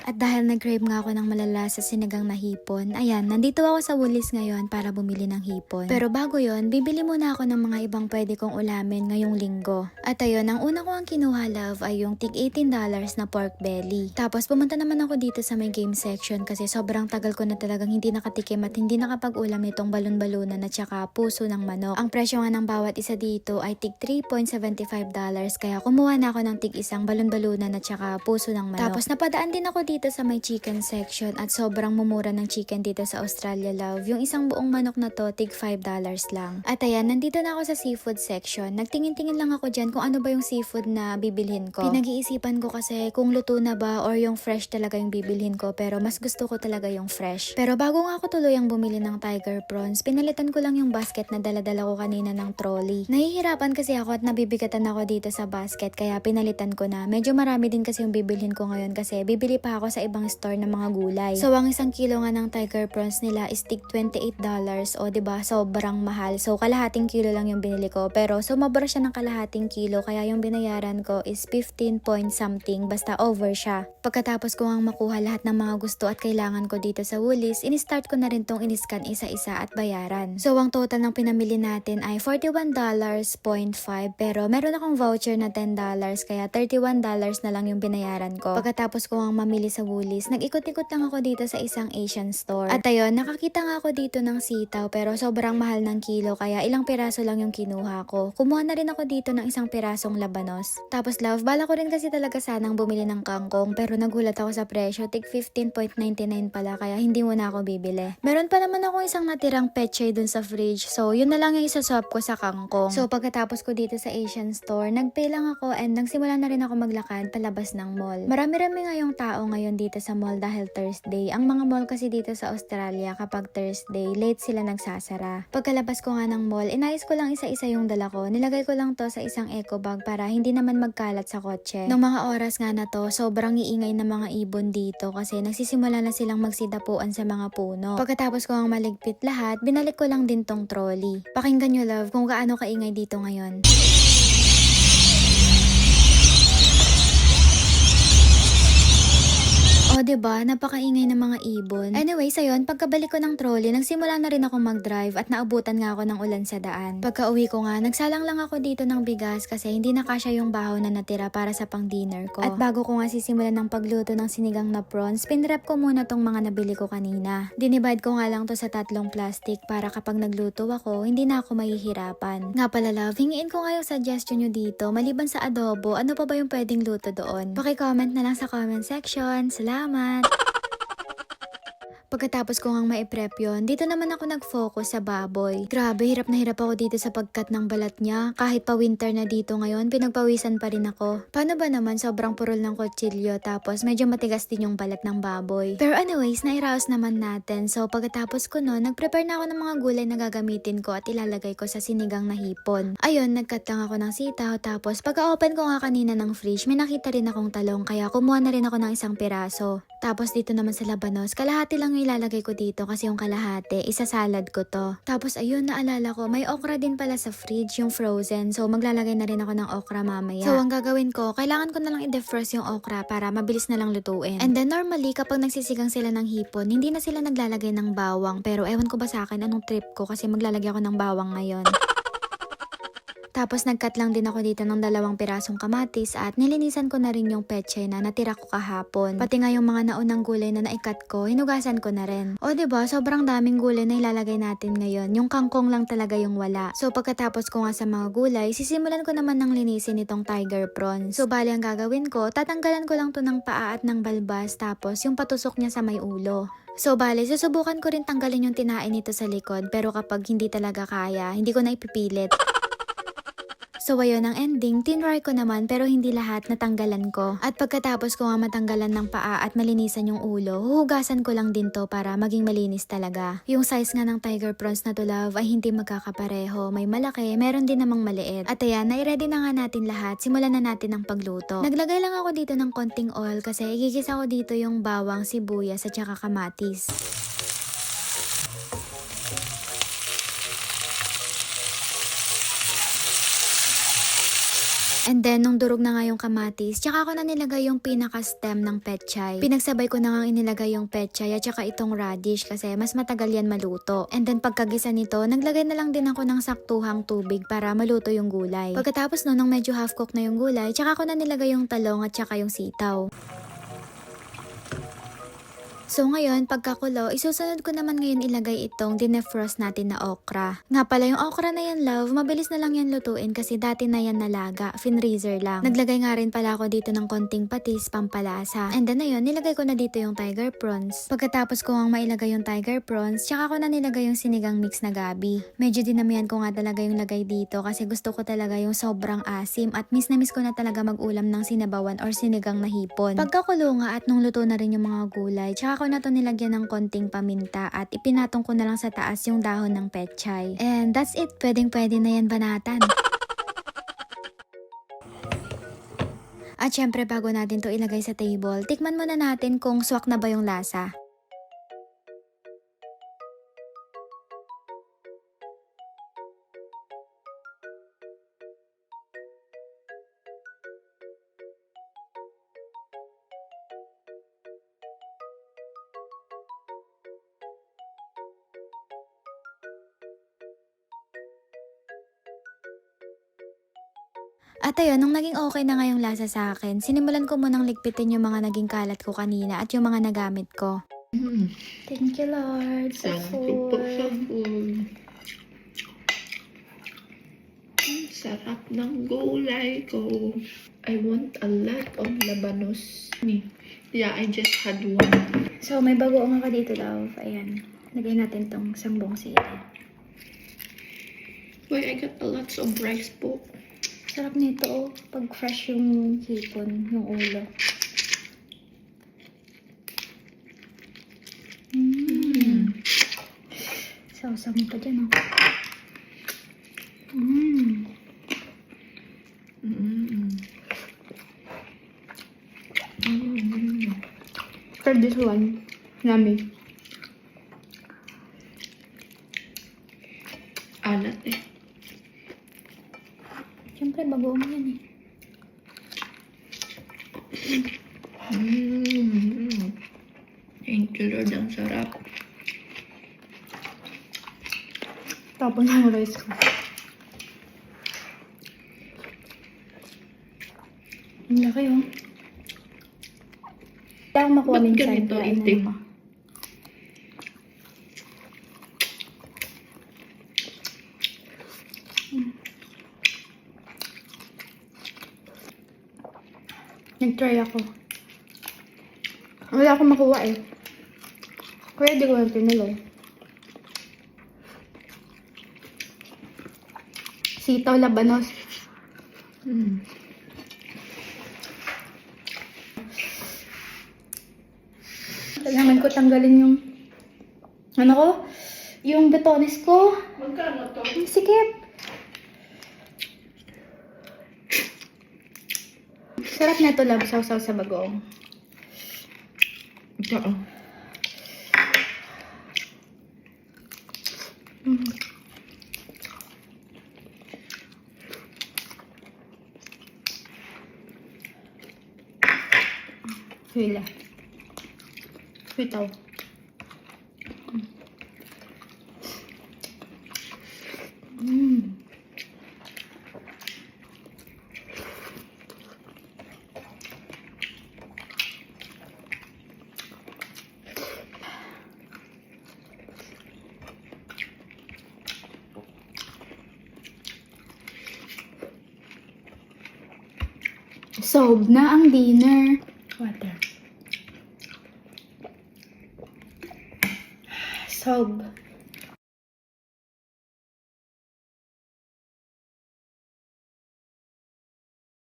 At dahil nag-crave nga ako ng malala sa sinigang na hipon, ayan, nandito ako sa Woolies ngayon para bumili ng hipon. Pero bago yon, bibili muna ako ng mga ibang pwede kong ulamin ngayong linggo. At ayun, ang una ko ang kinuha, love, ay yung tig $18 na pork belly. Tapos pumunta naman ako dito sa may game section kasi sobrang tagal ko na talagang hindi nakatikim at hindi nakapag-ulam nitong balon-balunan at saka puso ng manok. Ang presyo nga ng bawat isa dito ay tig $3.75 kaya kumuha na ako ng tig isang balon-balunan at saka puso ng manok. Tapos napadaan din ako dito sa may chicken section at sobrang mumura ng chicken dito sa Australia, love. Yung isang buong manok na to, tig $5 lang. At ayan, nandito na ako sa seafood section. Nagtingin-tingin lang ako dyan kung ano ba yung seafood na bibilhin ko. Pinag-iisipan ko kasi kung luto na ba or yung fresh talaga yung bibilhin ko, pero mas gusto ko talaga yung fresh. Pero bago nga ako tuluyang bumili ng tiger prawns, pinalitan ko lang yung basket na daladala ko kanina ng trolley. Nahihirapan kasi ako at nabibigatan ako dito sa basket kaya pinalitan ko na. Medyo marami din kasi yung bibilhin ko ngayon kasi bibili pa ako sa ibang store ng mga gulay. So ang isang kilo nga ng tiger prawns nila is tig $28. O diba, sobrang mahal. So kalahating kilo lang yung binili ko, pero sumobra siya ng kalahating kilo kaya yung binayaran ko is 15 point something, basta over siya. Pagkatapos ko ngang makuha lahat ng mga gusto at kailangan ko dito sa Woolies, in-start ko na rin tong in-scan isa-isa at bayaran. So ang total ng pinamili natin ay $41.5 pero meron akong voucher na $10 kaya $31 na lang yung binayaran ko. Pagkatapos ko ngang mamili sa Woolies, nag-ikot-ikot lang ako dito sa isang Asian store. At ayun, nakakita nga ako dito ng sitaw pero sobrang mahal ng kilo kaya ilang piraso lang yung kinuha ko. Kumuha na rin ako dito ng isang pirasong labanos. Tapos love, bala ko rin kasi talaga sanang bumili ng kangkong pero nagulat ako sa presyo, tig 15.99 pala kaya hindi muna ako bibili. Meron pa naman ako isang natirang pechay dun sa fridge, so yun na lang yung isaswap ko sa kangkong. So pagkatapos ko dito sa Asian store, nagpay lang ako and nagsimula na rin ako maglakad palabas ng mall. Marami-rami nga yung tao ngayon dito sa mall dahil Thursday. Ang mga mall kasi dito sa Australia kapag Thursday, late sila nagsasara. Pagkalabas ko nga ng mall, inayos ko lang isa-isa yung dala ko. Nilagay ko lang to sa isang eco bag para hindi naman magkalat sa kotse. Nung mga oras nga na to, sobrang iingay ng mga ibon dito kasi nagsisimula na silang magsidapuan sa mga puno. Pagkatapos ko ang maligpit lahat, binalik ko lang din tong trolley. Pakinggan nyo, love, kung gaano kaingay dito ngayon. O diba, napakaingay ng mga ibon. Anyways, ayun, pagkabalik ko ng trolley, nagsimula na rin ako mag-drive at naabutan nga ako ng ulan sa daan. Pagka uwi ko nga, nagsalang lang ako dito ng bigas kasi hindi na kasya yung bahaw na natira para sa pang-dinner ko. At bago ko nga sisimulan ng pagluto ng sinigang na prawns, pinrep ko muna tong mga nabili ko kanina. Dinivide ko nga lang to sa 3 plastic para kapag nagluto ako, hindi na ako mahihirapan. Nga pala, love, hingiin ko nga yung suggestion nyo dito. Maliban sa adobo, ano pa ba yung pwedeng luto doon? Paki-comment na lang sa comment section. Salamat! Pagkatapos ko ngang maiprep yun, dito naman ako nag-focus sa baboy. Grabe, hirap na hirap ako dito sa pagkat ng balat niya. Kahit pa winter na dito ngayon, pinagpawisan pa rin ako. Paano ba naman sobrang purol ng kutsilyo tapos medyo matigas din yung balat ng baboy. Pero anyways, nairaos naman natin. So pagkatapos ko nun, nag-prepare na ako ng mga gulay na gagamitin ko at ilalagay ko sa sinigang na hipon. Ayun, nag-cut lang ako ng sitaw tapos pagka-open ko nga kanina ng fridge, may nakita rin akong talong kaya kumuha na rin ako ng isang piraso. Tapos dito naman sa labanos, kalahati lang yung ilalagay ko dito kasi yung kalahati, isasalad ko to. Tapos ayun, naalala ko, may okra din pala sa fridge, yung frozen. So maglalagay na rin ako ng okra mamaya. So ang gagawin ko, kailangan ko na lang i-defrost yung okra para mabilis na lang lutuin. And then normally, kapag nagsisigang sila ng hipon, hindi na sila naglalagay ng bawang. Pero ewan ko ba sa akin anong trip ko kasi maglalagay ako ng bawang ngayon. Tapos nag-cut lang din ako dito ng 2 pirasong kamatis at nilinisan ko na rin yung pechay na natira ko kahapon. Pati nga yung mga naunang gulay na naikat ko, hinugasan ko na rin. O diba, sobrang daming gulay na ilalagay natin ngayon. Yung kangkong lang talaga yung wala. So pagkatapos ko nga sa mga gulay, sisimulan ko naman ng linisin itong tiger prawns. So bali ang gagawin ko, tatanggalan ko lang to ng paa at ng balbas tapos yung patusok niya sa may ulo. So bali, susubukan ko rin tanggalin yung tinain nito sa likod pero kapag hindi talaga kaya, hindi ko na ipipilit. So ayun ang ending, tinry ko naman pero hindi lahat natanggalan ko. At pagkatapos ko nga matanggalan ng paa at malinisan yung ulo, huhugasan ko lang din to para maging malinis talaga. Yung size nga ng tiger prawns na to, love, ay hindi magkakapareho. May malaki, meron din namang maliit. At ayan, nai-ready na nga natin lahat. Simulan na natin ang pagluto. Naglagay lang ako dito ng konting oil kasi igigisa ko dito yung bawang, sibuyas at saka kamatis. And then, nung durog na nga yung kamatis, tsaka ko na nilagay yung pinaka-stem ng pechay. Pinagsabay ko na nga inilagay yung pechay at tsaka itong radish kasi mas matagal yan maluto. And then, pagkagisa nito, naglagay na lang din ako ng saktuhang tubig para maluto yung gulay. Pagkatapos nung medyo half-cook na yung gulay, tsaka ko na nilagay yung talong at tsaka yung sitaw. So ngayon, pagkakulo, isusunod ko naman ngayon ilagay itong dinefrost natin na okra. Nga pala yung okra na yan, love, mabilis na lang yan lutuin kasi dati na yan nalaga, finreezer lang. Naglagay nga rin pala ako dito ng konting patis, pampalasa. And then ayun, nilagay ko na dito yung tiger prawns. Pagkatapos ko nga mailagay yung tiger prawns, tsaka ko na nilagay yung sinigang mix na gabi. Medyo dinamihan ko nga talaga yung lagay dito kasi gusto ko talaga yung sobrang asim at miss na miss ko na talaga mag-ulam ng sinabawan or sinigang na hipon. Pagkakulo nga at nung luto na rin yung mga gulay, tsaka ko na to nilagyan ng konting paminta at ipinatong ko na lang sa taas yung dahon ng pechay. And that's it. Pwedeng-pwede na yan banatan. At syempre bago natin to ilagay sa table, tikman muna natin kung swak na ba yung lasa. At ayun, nung naging okay na nga yung lasa sa akin, sinimulan ko munang ligpitin yung mga naging kalat ko kanina at yung mga nagamit ko. Thank you, Lord. So full. Ang sarap ng gulay ko. I want a lot of labanos. Yeah, I just had one. So, may bagoong ako dito, love. Ayan. Lagay natin tong sambong sili. Wait, I got a lots of rice po. Sarap nito, oh. Pag fresh yung hipon, yung ulo. Sausaw mo pa dyan, oh. For this one, yummy. Alat eh. Siyempre, bagoong yan eh. Thank you, Lord. Ang sarap. Tapon na yung rice ko. Ang laki, oh. Kaya akong makuha Ba't minsan. ganito, Kaya itim? ano. Nag-try ako. Wala akong makuha eh. Kaya di ko lang tinuloy. Sitaw labanos. Kailangan ko tanggalin yung ano ko? Yung betones ko. Magkano to? Ang sikip. Sarap na ito, love. Sausaw sa bagoong. Ito, oh. Hila. Sitaw. Solved na ang dinner. Water. Solved.